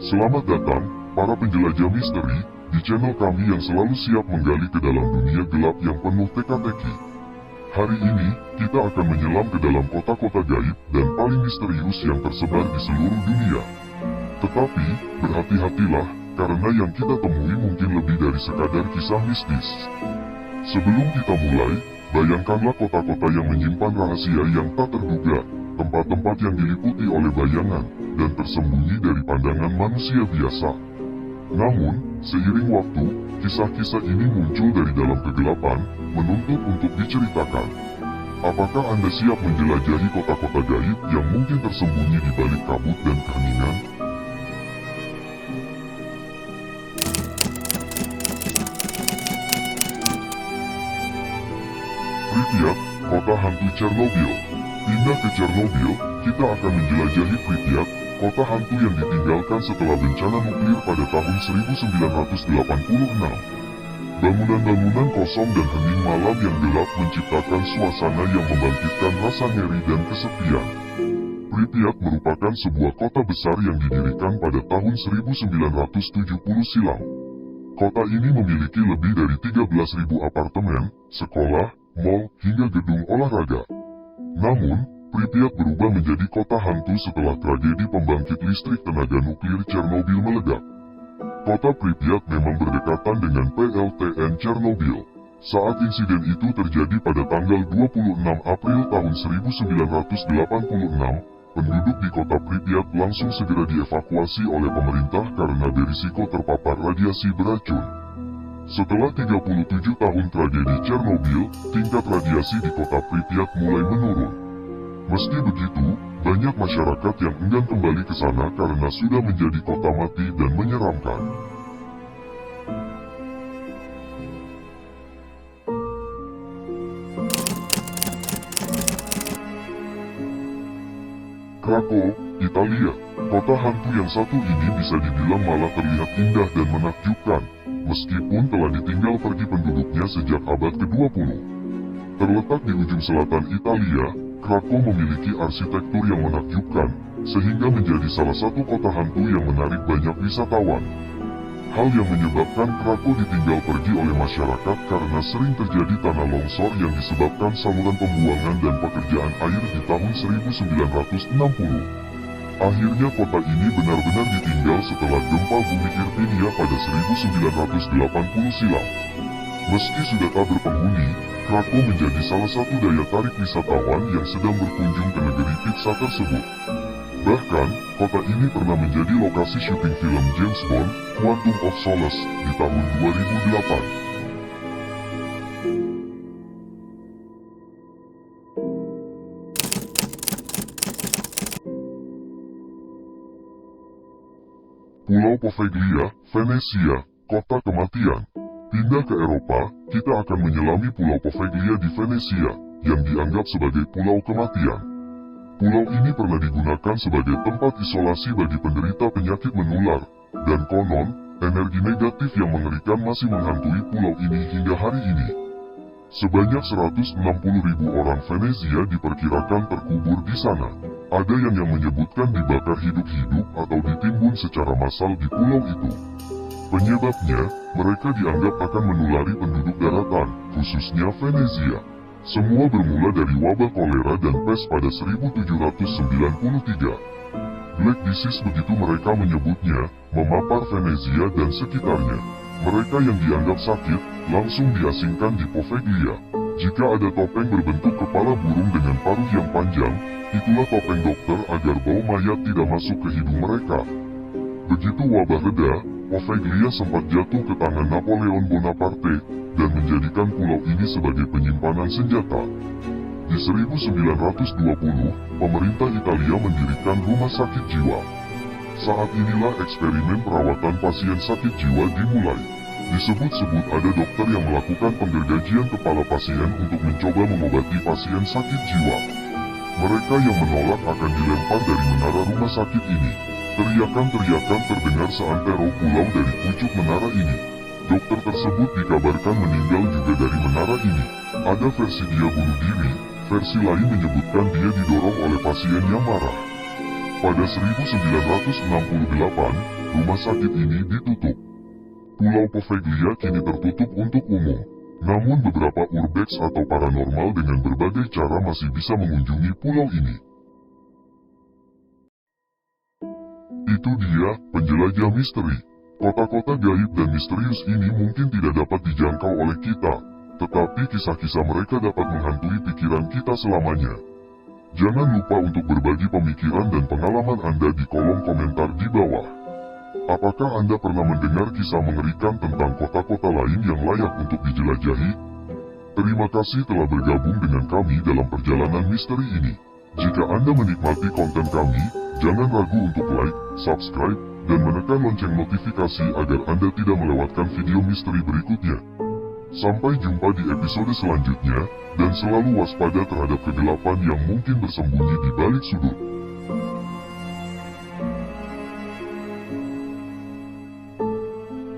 Selamat datang, para penjelajah misteri, di channel kami yang selalu siap menggali ke dalam dunia gelap yang penuh teka-teki. Hari ini, kita akan menyelam ke dalam kota-kota gaib dan paling misterius yang tersebar di seluruh dunia. Tetapi, berhati-hatilah, karena yang kita temui mungkin lebih dari sekadar kisah mistis. Sebelum kita mulai, bayangkanlah kota-kota yang menyimpan rahasia yang tak terduga, tempat-tempat yang diliputi oleh bayangan, dan tersembunyi dari pandangan manusia biasa. Namun, seiring waktu, kisah-kisah ini muncul dari dalam kegelapan, menuntut untuk diceritakan. Apakah Anda siap menjelajahi kota-kota gaib yang mungkin tersembunyi di balik kabut dan keheningan? Pripyat, kota hantu Chernobyl. Pindah ke Chernobyl, kita akan menjelajahi Pripyat, kota hantu yang ditinggalkan setelah bencana nuklir pada tahun 1986. Bangunan-bangunan kosong dan hening malam yang gelap menciptakan suasana yang membangkitkan rasa ngeri dan kesepian. Pripyat merupakan sebuah kota besar yang didirikan pada tahun 1970 silam. Kota ini memiliki lebih dari 13.000 apartemen, sekolah, mal, hingga gedung olahraga. Namun, Pripyat berubah menjadi kota hantu setelah tragedi pembangkit listrik tenaga nuklir Chernobyl meledak. Kota Pripyat memang berdekatan dengan PLTN Chernobyl. Saat insiden itu terjadi pada tanggal 26 April tahun 1986, penduduk di kota Pripyat langsung segera dievakuasi oleh pemerintah karena berisiko terpapar radiasi beracun. Setelah 37 tahun tragedi Chernobyl, tingkat radiasi di kota Pripyat mulai menurun. Meski begitu, banyak masyarakat yang enggan kembali ke sana karena sudah menjadi kota mati dan menyeramkan. Krakow, Italia. Kota hantu yang satu ini bisa dibilang malah terlihat indah dan menakjubkan, meskipun telah ditinggal pergi penduduknya sejak abad ke-20. Terletak di ujung selatan Italia, Krakow memiliki arsitektur yang menakjubkan, sehingga menjadi salah satu kota hantu yang menarik banyak wisatawan. Hal yang menyebabkan Krakow ditinggal pergi oleh masyarakat karena sering terjadi tanah longsor yang disebabkan saluran pembuangan dan pekerjaan air di tahun 1960. Akhirnya kota ini benar-benar ditinggal setelah gempa bumi Irpinia pada 1980 silam. Meski sudah tak berpenghuni, Krakow menjadi salah satu daya tarik wisatawan yang sedang berkunjung ke negeri pizza tersebut. Bahkan, kota ini pernah menjadi lokasi syuting film James Bond, Quantum of Solace, di tahun 2008. Pulau Poveglia, Venesia, kota kematian. Pindah ke Eropa, kita akan menyelami Pulau Poveglia di Venesia, yang dianggap sebagai pulau kematian. Pulau ini pernah digunakan sebagai tempat isolasi bagi penderita penyakit menular, dan konon, energi negatif yang mengerikan masih menghantui pulau ini hingga hari ini. Sebanyak 160.000 orang Venezia diperkirakan terkubur di sana. Ada yang menyebutkan dibakar hidup-hidup atau ditimbun secara massal di pulau itu. Penyebabnya, mereka dianggap akan menulari penduduk daratan, khususnya Venezia. Semua bermula dari wabah kolera dan pes pada 1793. Black Disease begitu mereka menyebutnya, memapar Venezia dan sekitarnya. Mereka yang dianggap sakit, langsung diasingkan di Poveglia. Jika ada topeng berbentuk kepala burung dengan paruh yang panjang, itulah topeng dokter agar bau mayat tidak masuk ke hidung mereka. Begitu wabah reda, Poveglia sempat jatuh ke tangan Napoleon Bonaparte, dan menjadikan pulau ini sebagai penyimpanan senjata. Di 1920, pemerintah Italia mendirikan rumah sakit jiwa. Saat inilah eksperimen perawatan pasien sakit jiwa dimulai. Disebut-sebut ada dokter yang melakukan penggergajian kepala pasien untuk mencoba mengobati pasien sakit jiwa. Mereka yang menolak akan dilempar dari menara rumah sakit ini. Teriakan-teriakan terdengar seantero pulau dari pucuk menara ini. Dokter tersebut dikabarkan meninggal juga dari menara ini. Ada versi dia bunuh diri, versi lain menyebutkan dia didorong oleh pasien yang marah. Pada 1968, rumah sakit ini ditutup. Pulau Poveglia kini tertutup untuk umum. Namun beberapa urbex atau paranormal dengan berbagai cara masih bisa mengunjungi pulau ini. Itu dia, penjelajah misteri. Kota-kota gaib dan misterius ini mungkin tidak dapat dijangkau oleh kita, tetapi kisah-kisah mereka dapat menghantui pikiran kita selamanya. Jangan lupa untuk berbagi pemikiran dan pengalaman Anda di kolom komentar di bawah. Apakah Anda pernah mendengar kisah mengerikan tentang kota-kota lain yang layak untuk dijelajahi? Terima kasih telah bergabung dengan kami dalam perjalanan misteri ini. Jika Anda menikmati konten kami, jangan ragu untuk like, subscribe, dan menekan lonceng notifikasi agar Anda tidak melewatkan video misteri berikutnya. Sampai jumpa di episode selanjutnya, dan selalu waspada terhadap kegelapan yang mungkin bersembunyi di balik sudut.